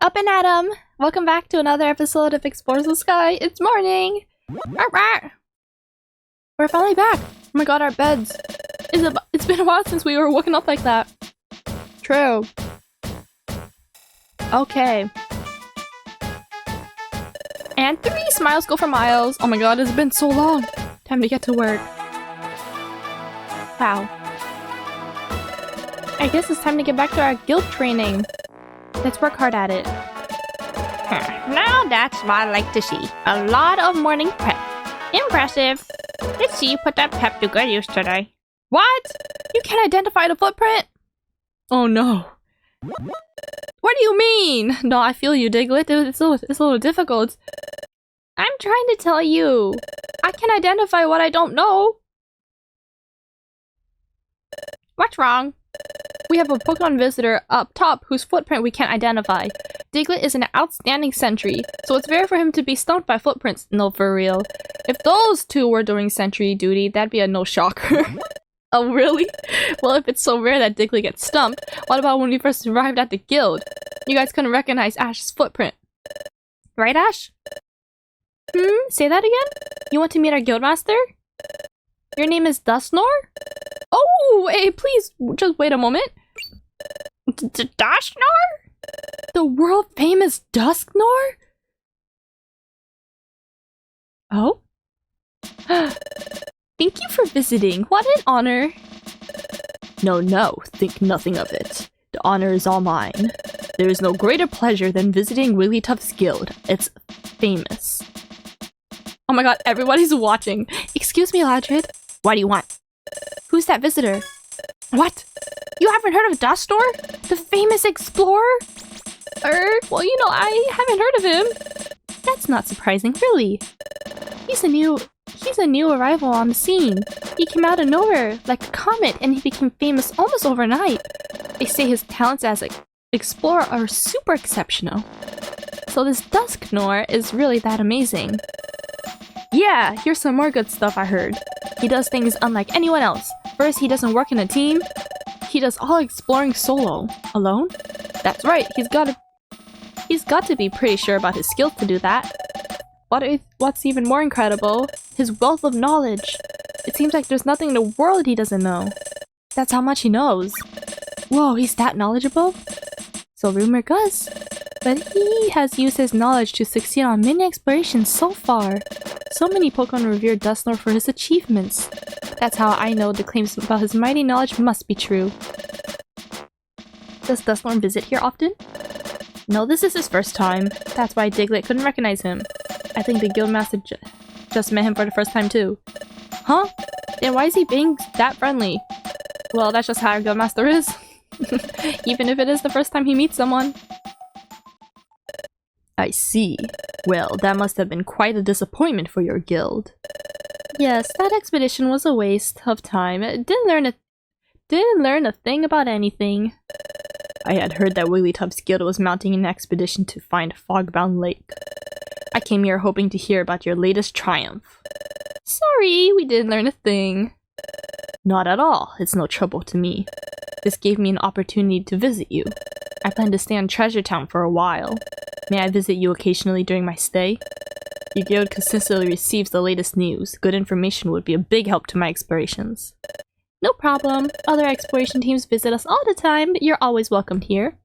Up and Adam! Welcome back to another episode of Explores the Sky. It's morning! We're finally back! Oh my god, our beds! It's been a while since we were woken up like that. True. Okay. And 3 smiles go for miles. Oh my god, it's been so long. Time to get to work. Wow. I guess it's time to get back to our guild training. Let's work hard at it. Now that's what I like to see. A lot of morning prep. Impressive. Let's see you put that pep to good use today. What? You can't identify the footprint? Oh no. What do you mean? No, I feel you, Diglett. It's a little difficult. I'm trying to tell you. I can identify what I don't know. What's wrong? We have a Pokemon visitor up top whose footprint we can't identify. Diglett is an outstanding sentry, so it's rare for him to be stumped by footprints. No, for real. If those two were doing sentry duty, that'd be a no-shocker. Oh, really? Well, if it's so rare that Diglett gets stumped, what about when we first arrived at the guild? You guys couldn't recognize Ash's footprint. Right, Ash? Say that again? You want to meet our guildmaster? Your name is Dusknoir? Oh, hey, please, just wait a moment. Dusknoir? The world-famous Dusknoir? Oh? Thank you for visiting. What an honor. No, think nothing of it. The honor is all mine. There is no greater pleasure than visiting Wigglytuff's guild. It's famous. Oh my god, everybody's watching. Excuse me, Ladrid. What do you want? Who's that visitor? What? You haven't heard of Dusknoir? The famous explorer? Well, you know, I haven't heard of him. That's not surprising, really. He's a new arrival on the scene. He came out of nowhere, like a comet, and he became famous almost overnight. They say his talents as an explorer are super exceptional. So this Dusknoir is really that amazing. Yeah, here's some more good stuff I heard. He does things unlike anyone else. First, he doesn't work in a team. He does all exploring solo. Alone? That's right, he's got to be pretty sure about his skills to do that. What's even more incredible, his wealth of knowledge. It seems like there's nothing in the world he doesn't know. That's how much he knows. Whoa, he's that knowledgeable? So rumor goes. But he has used his knowledge to succeed on many explorations so far. So many Pokemon revere Dusknoir for his achievements. That's how I know the claims about his mighty knowledge must be true. Does Dusknoir visit here often? No, this is his first time. That's why Diglett couldn't recognize him. I think the guildmaster just met him for the first time too. Huh? Then why is he being that friendly? Well, that's just how our guildmaster is. Even if it is the first time he meets someone. I see. Well, that must have been quite a disappointment for your guild. Yes, that expedition was a waste of time. It didn't learn a thing about anything. I had heard that Wigglytuff's guild was mounting an expedition to find Fogbound Lake. I came here hoping to hear about your latest triumph. Sorry, we didn't learn a thing. Not at all. It's no trouble to me. This gave me an opportunity to visit you. I plan to stay in Treasure Town for a while. May I visit you occasionally during my stay? Your guild consistently receives the latest news. Good information would be a big help to my explorations. No problem. Other exploration teams visit us all the time, but you're always welcomed here.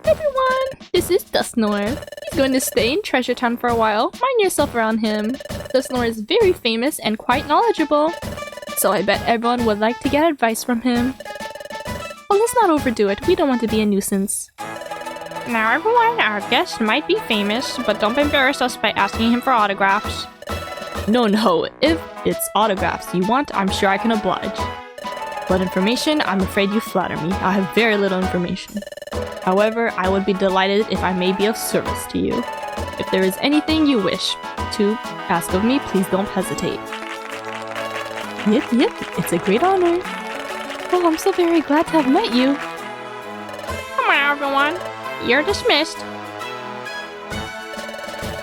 Everyone, this is Dusknoir. He's going to stay in Treasure Town for a while. Mind yourself around him. Dusknoir is very famous and quite knowledgeable, so I bet everyone would like to get advice from him. Well, let's not overdo it. We don't want to be a nuisance. Now everyone, our guest might be famous, but don't embarrass us by asking him for autographs. No, if it's autographs you want, I'm sure I can oblige. But information, I'm afraid you flatter me. I have very little information. However, I would be delighted if I may be of service to you. If there is anything you wish to ask of me, please don't hesitate. Yep, it's a great honor. Oh, I'm so very glad to have met you. Come on, everyone. You're dismissed.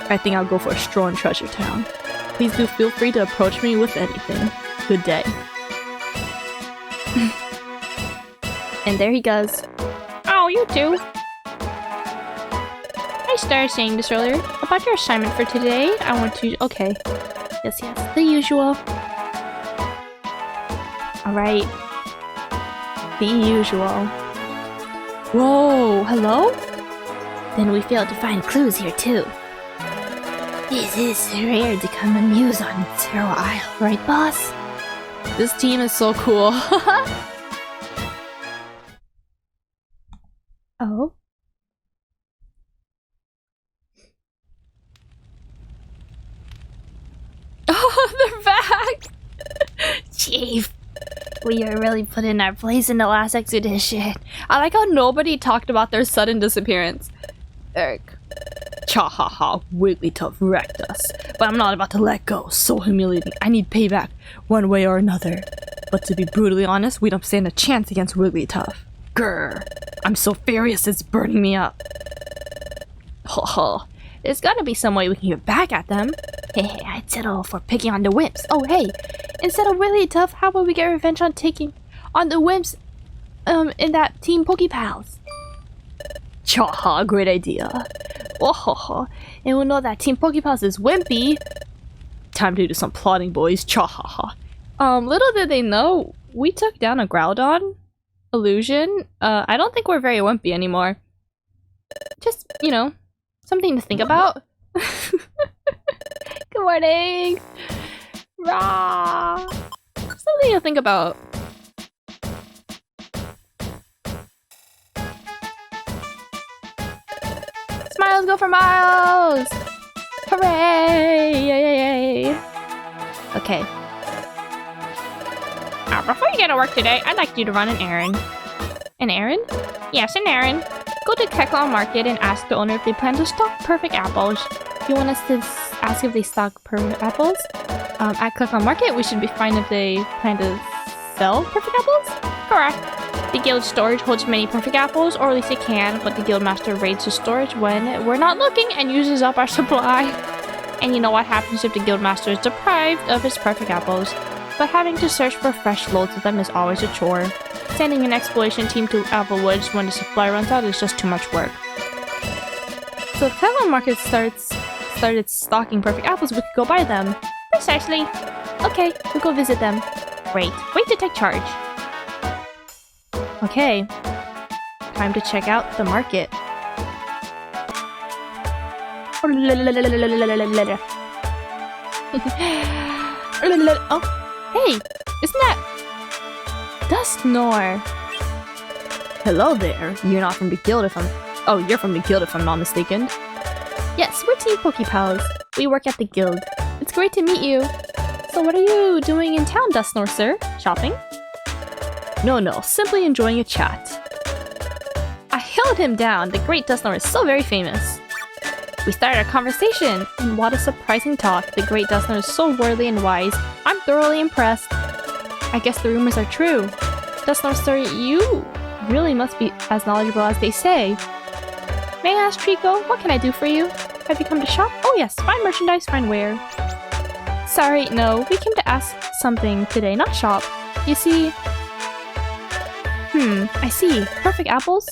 I think I'll go for a stroll in Treasure Town. Please do feel free to approach me with anything. Good day. And there he goes. Oh, you too. started saying this earlier about your assignment for today. I want to. Okay. Yes, the usual. Alright. The usual. Whoa, hello? Then we failed to find clues here too. This is rare to come and use on Zero Isle, right boss? This team is so cool. Oh? Oh, they're back! Chief, we are really put in our place in the last expedition. I like how nobody talked about their sudden disappearance. Eric. Cha-ha-ha, Wigglytuff wrecked us. But I'm not about to let go. So humiliating. I need payback, one way or another. But to be brutally honest, we don't stand a chance against Wigglytuff. Grr. I'm so furious it's burning me up. Ho ho. There's gotta be some way we can get back at them. Hey, I'd settle for picking on the wimps. Oh hey, instead of Wigglytuff, how about we get revenge on taking on the wimps in that Team Pokepals? Cha-ha, great idea. Oh ho ho. And we'll know that Team Pokepals is wimpy. Time to do some plotting, boys. Cha-ha-ha. Little did they know, we took down a Groudon illusion. I don't think we're very wimpy anymore. Just, you know, something to think about. Good morning! Rah! Something to think about. Smiles go for miles! Hooray! Yay! Okay. Before you get to work today, I'd like you to run an errand. An errand? Yes, an errand. Go to Keklon Market and ask the owner if they plan to stock perfect apples. You want us to ask if they stock perfect apples? At Keklon Market, we should be fine if they plan to sell perfect apples? Correct. The guild storage holds many perfect apples, or at least it can, but the guild master raids the storage when we're not looking and uses up our supply. And you know what happens if the guild master is deprived of his perfect apples. But having to search for fresh loads of them is always a chore. Sending an exploration team to Applewoods when the supply runs out is just too much work. So if Keklon Market started stocking perfect apples, we could go buy them. Precisely. Okay, we'll go visit them. Wait to take charge. Okay. Time to check out the market. Oh, hey, isn't that Dusknoir? Hello there. You're not from the guild if I'm... Oh, you're from the guild if I'm not mistaken. Yes, we're Team Pokepals. We work at the guild. It's great to meet you. So what are you doing in town, Dusknoir, sir? Shopping? No, simply enjoying a chat. I held him down. The great Dusknoir is so very famous. We started a conversation, and what a surprising talk. The great Dusknoir is so worthy and wise. I'm thoroughly impressed. I guess the rumors are true. Dusknoir, sir, you really must be as knowledgeable as they say. May I ask, Trico, what can I do for you? Have you come to shop? Oh yes, fine merchandise, fine wear. Sorry, no, we came to ask something today, not shop. You see... I see. Perfect apples?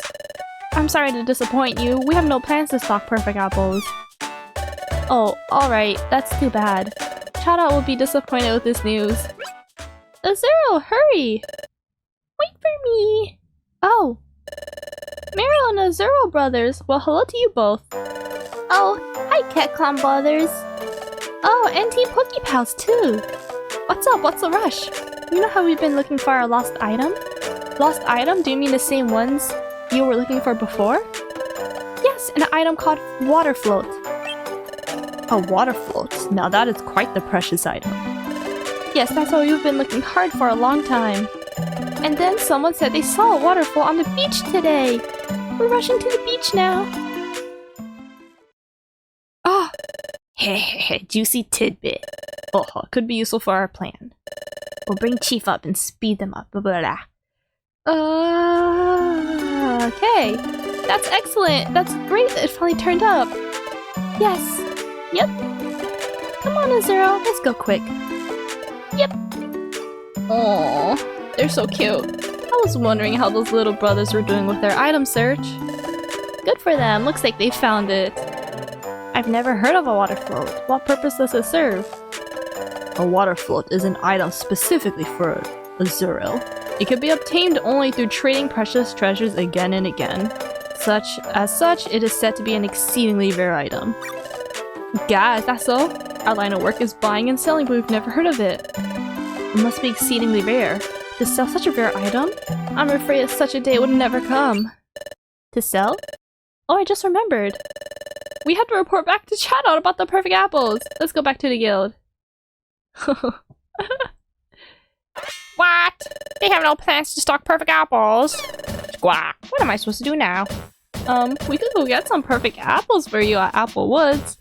I'm sorry to disappoint you. We have no plans to stock perfect apples. Oh, alright. That's too bad. Chada will be disappointed with this news. Zero, hurry! Wait for me! Oh. Meryl and Azuro brothers. Well, hello to you both. Oh, hi Keklon brothers. Oh, and Team Pokepals too. What's up? What's the rush? You know how we've been looking for our lost item? Lost item? Do you mean the same ones you were looking for before? Yes, an item called Water Float. A water float? Now that is quite the precious item. Yes, that's what we've been looking hard for a long time. And then someone said they saw a waterfall on the beach today. We're rushing to the beach now. Ah! Hehehe, juicy tidbit. Oh, could be useful for our plan. We'll bring Chief up and speed them up. Blah, blah, blah. Okay. That's excellent. That's great that it finally turned up. Yes. Yep. Come on, Azuro. Let's go quick. Yep. Aww, they're so cute. I was wondering how those little brothers were doing with their item search. Good for them. Looks like they found it. I've never heard of a water float. What purpose does it serve? A water float is an item specifically for Azurill. It can be obtained only through trading precious treasures again and again. As such, it is said to be an exceedingly rare item. Guys, that's so? Our line of work is buying and selling, but we've never heard of it. It must be exceedingly rare. To sell such a rare item? I'm afraid that such a day would never come. To sell? Oh, I just remembered. We have to report back to Shadow about the perfect apples. Let's go back to the guild. What? They have no plans to stock perfect apples? Squawk. What am I supposed to do now? We could go get some perfect apples for you at Apple Woods.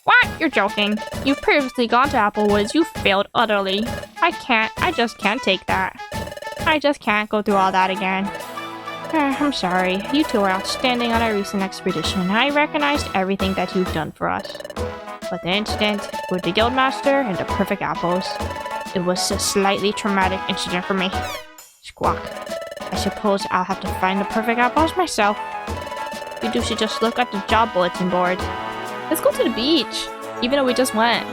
What? You're joking. You've previously gone to Apple Woods. You failed utterly. I just can't take that. I just can't go through all that again. I'm sorry. You two were outstanding on our recent expedition. I recognized everything that you've done for us. But the incident with the guildmaster and the perfect apples, it was a slightly traumatic incident for me. Squawk. I suppose I'll have to find the perfect apples myself. You two should just look at the job bulletin board. Let's go to the beach, even though we just went.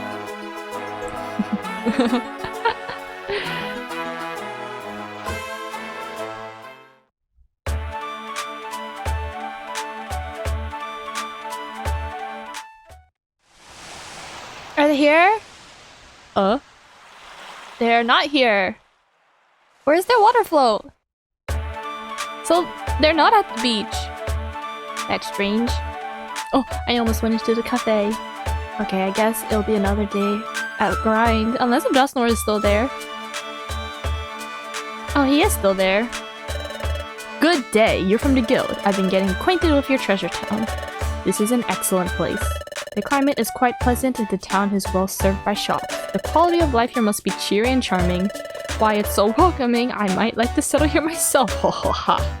Are they here? They're not here. Where's their water float? So, they're not at the beach. That's strange. Oh, I almost went into the cafe. Okay, I guess it'll be another day at grind. Unless the Dusknoir is still there. Oh, he is still there. Good day, you're from the guild. I've been getting acquainted with your treasure town. This is an excellent place. The climate is quite pleasant and the town is well served by shops. The quality of life here must be cheery and charming. Why, it's so welcoming, I might like to settle here myself. Ho ho ha.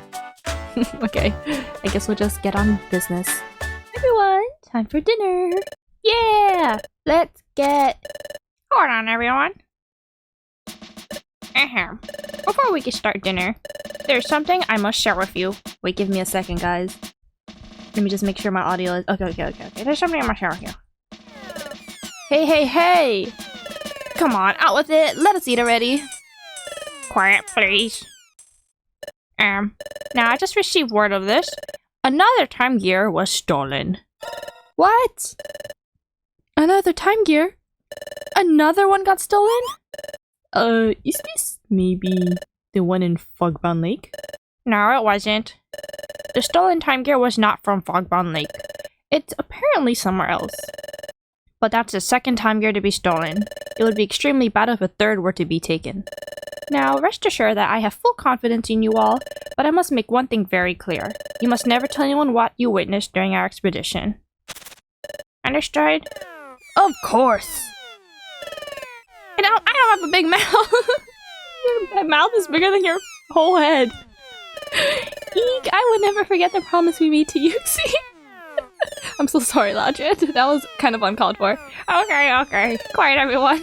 Okay, I guess we'll just get on business. Everyone, time for dinner. Yeah! Let's get... Hold on, everyone. Before we can start dinner, there's something I must share with you. Wait, give me a second, guys. Let me just make sure my audio is... Okay. There's something I must share with you. Hey! Come on, out with it. Let us eat already. Quiet, please. Now I just received word of this. Another time gear was stolen. What? Another time gear? Another one got stolen? Is this maybe the one in Fogbound Lake? No, it wasn't. The stolen time gear was not from Fogbound Lake. It's apparently somewhere else. But that's the second time gear to be stolen. It would be extremely bad if a third were to be taken. Now, rest assured that I have full confidence in you all, but I must make one thing very clear. You must never tell anyone what you witnessed during our expedition. Understood? Of course! And I don't have a big mouth! Your mouth is bigger than your whole head. Eek, I would never forget the promise we made to you, see? I'm so sorry, Ladrid. That was kind of uncalled for. Okay. Quiet, everyone.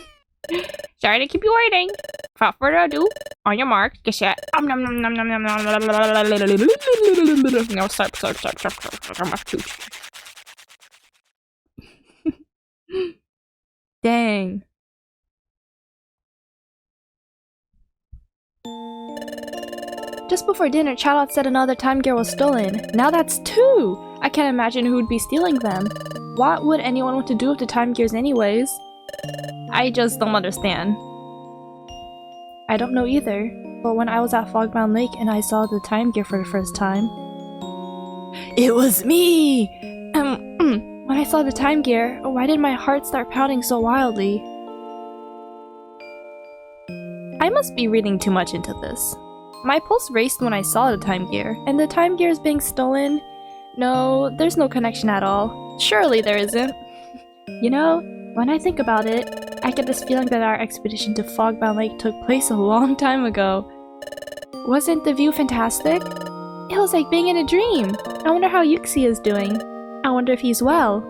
Sorry to keep you waiting. Without further ado, on your marks, get set. No, stop. I'm off too. Dang. Just before dinner, Charlotte said another time gear was stolen. Now that's 2! I can't imagine who would be stealing them. What would anyone want to do with the time gears anyways? I just don't understand. I don't know either, but when I was at Fogbound Lake and I saw the time gear for the first time... It was me! When I saw the time gear, why did my heart start pounding so wildly? I must be reading too much into this. My pulse raced when I saw the time gear, and the time gear is being stolen? No, there's no connection at all. Surely there isn't. You know, when I think about it, I get this feeling that our expedition to Fogbound Lake took place a long time ago. Wasn't the view fantastic? It was like being in a dream. I wonder how Yuxi is doing. I wonder if he's well.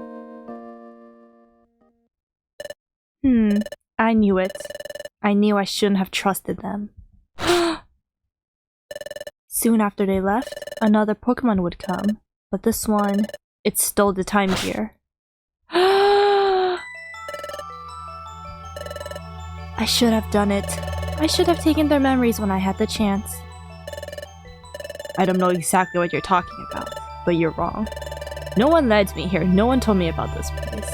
I knew it. I knew I shouldn't have trusted them. Soon after they left, another Pokemon would come, but this one It stole the time gear. I should have done it. I should have taken their memories when I had the chance. I don't know exactly what you're talking about, but you're wrong. No one led me here. No one told me about this place.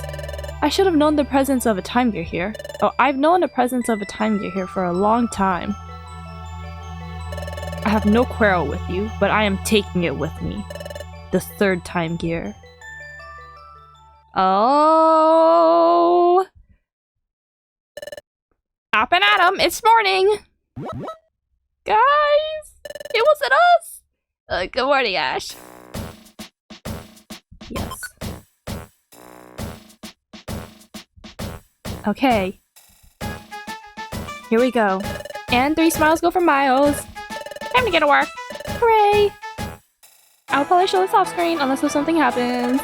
I should have known the presence of a time gear here. Oh, I've known the presence of a time gear here for a long time. I have no quarrel with you, but I am taking it with me. The third time gear. Oh! Up and at 'em! It's morning! Guys! It wasn't us! Good morning, Ash. Yes. Okay. Here we go. And 3 smiles go for Miles. Time to get to work. Hooray! I'll probably show this off screen unless if something happens.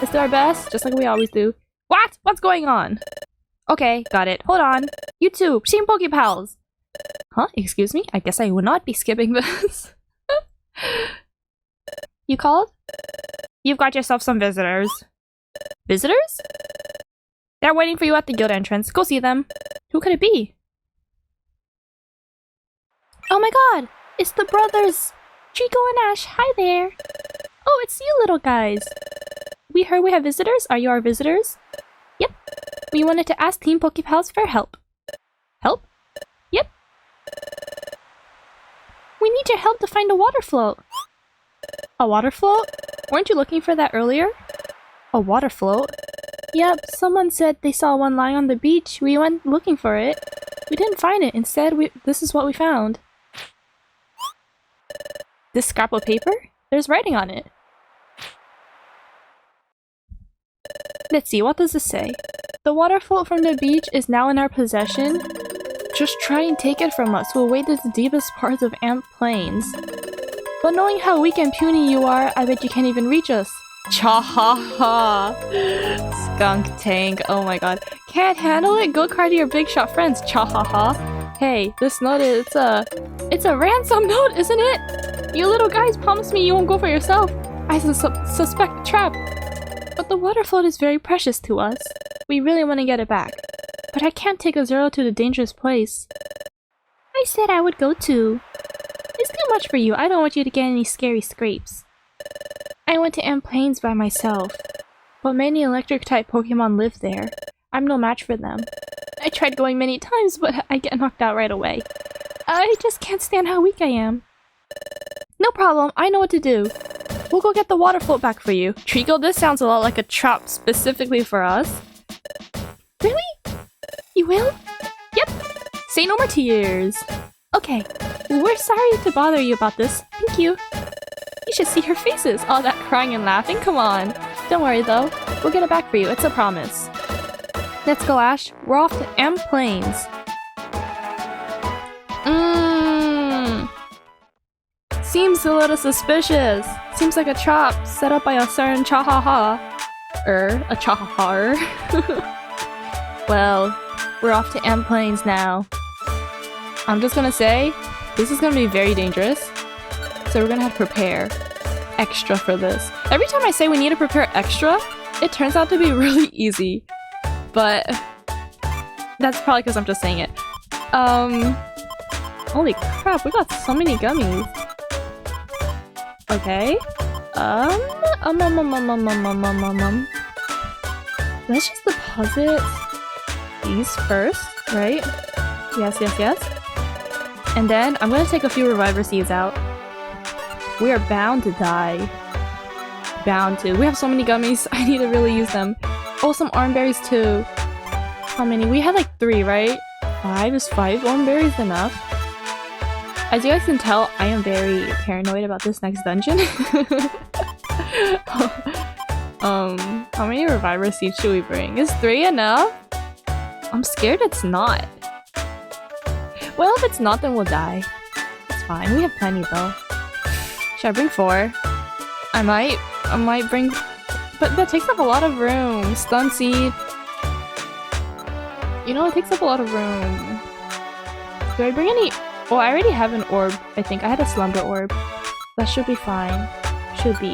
Let's do our best, just like we always do. What? What's going on? Okay, got it. Hold on. You two, Team Pokepals! Huh? Excuse me? I guess I would not be skipping this. You called? You've got yourself some visitors. Visitors? They're waiting for you at the guild entrance. Go see them. Who could it be? Oh my god! It's the brothers! Trico and Ash, hi there! Oh, it's you little guys! We heard we have visitors. Are you our visitors? Yep. We wanted to ask Team Pokepals for help. Help? Yep. We need your help to find a water float. A water float? Weren't you looking for that earlier? A water float? Yep, someone said they saw one lying on the beach. We went looking for it. We didn't find it. Instead, this is what we found. This scrap of paper? There's writing on it. Let's see, what does this say? The water float from the beach is now in our possession. Just try and take it from us. We'll wade to the deepest parts of Ant Plains. But knowing how weak and puny you are, I bet you can't even reach us. Cha-ha-ha! Skunk tank, oh my god. Can't handle it? Go cry to your big shot friends, cha-ha-ha. Hey, this note is, it's a ransom note, isn't it? You little guys promised me you won't go for yourself. I suspect a trap. But the water float is very precious to us. We really want to get it back. But I can't take a Zero to the dangerous place. I said I would go too. It's too much for you. I don't want you to get any scary scrapes. I went to Ant Plains by myself. But many electric-type Pokemon live there. I'm no match for them. I tried going many times, but I get knocked out right away. I just can't stand how weak I am. No problem. I know what to do. We'll go get the water float back for you. Trico, this sounds a lot like a trap specifically for us. Really? You will? Yep. Say no more tears. Okay. We're sorry to bother you about this. Thank you. You should see her faces. All that crying and laughing. Come on. Don't worry though. We'll get it back for you. It's a promise. Let's go, Ash. We're off to Ant Plains. Seems a little suspicious. Seems like a trap set up by a certain Chahaha. A Chahaha. Well, we're off to Ant Plains now. I'm just gonna say, this is gonna be very dangerous. So we're gonna have to prepare extra for this. Every time I say we need to prepare extra, it turns out to be really easy. But that's probably because I'm just saying it. Holy crap, we got so many gummies. Okay. Let's just deposit these first, right? Yes, yes, yes. And then I'm gonna take a few reviver seeds out. We are bound to die. Bound to. We have so many gummies, I need to really use them. Oh, some orange berries too. How many? We had like 3, right? 5? Is 5 orange berries enough? As you guys can tell, I am very paranoid about this next dungeon. How many reviver seeds should we bring? Is 3 enough? I'm scared it's not. Well, if it's not, then we'll die. It's fine. We have plenty though. Should I bring 4? I might bring... But that takes up a lot of room. Stun seed. You know, it takes up a lot of room. Do I bring any... Oh, I already have an orb, I think. I had a slumber orb. That should be fine. Should be.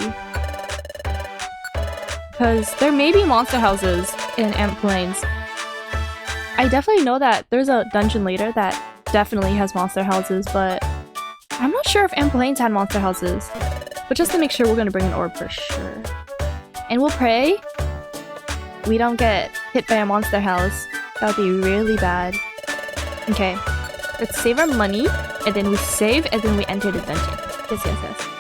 Because there may be monster houses in Ant Plains. I definitely know that there's a dungeon later that definitely has monster houses, but I'm not sure if Ant Plains had monster houses. But just to make sure, we're gonna bring an orb for sure. And we'll pray we don't get hit by a monster house. That would be really bad. Okay, let's save our money, and then we save, and then we enter the dungeon. Yes, yes, yes.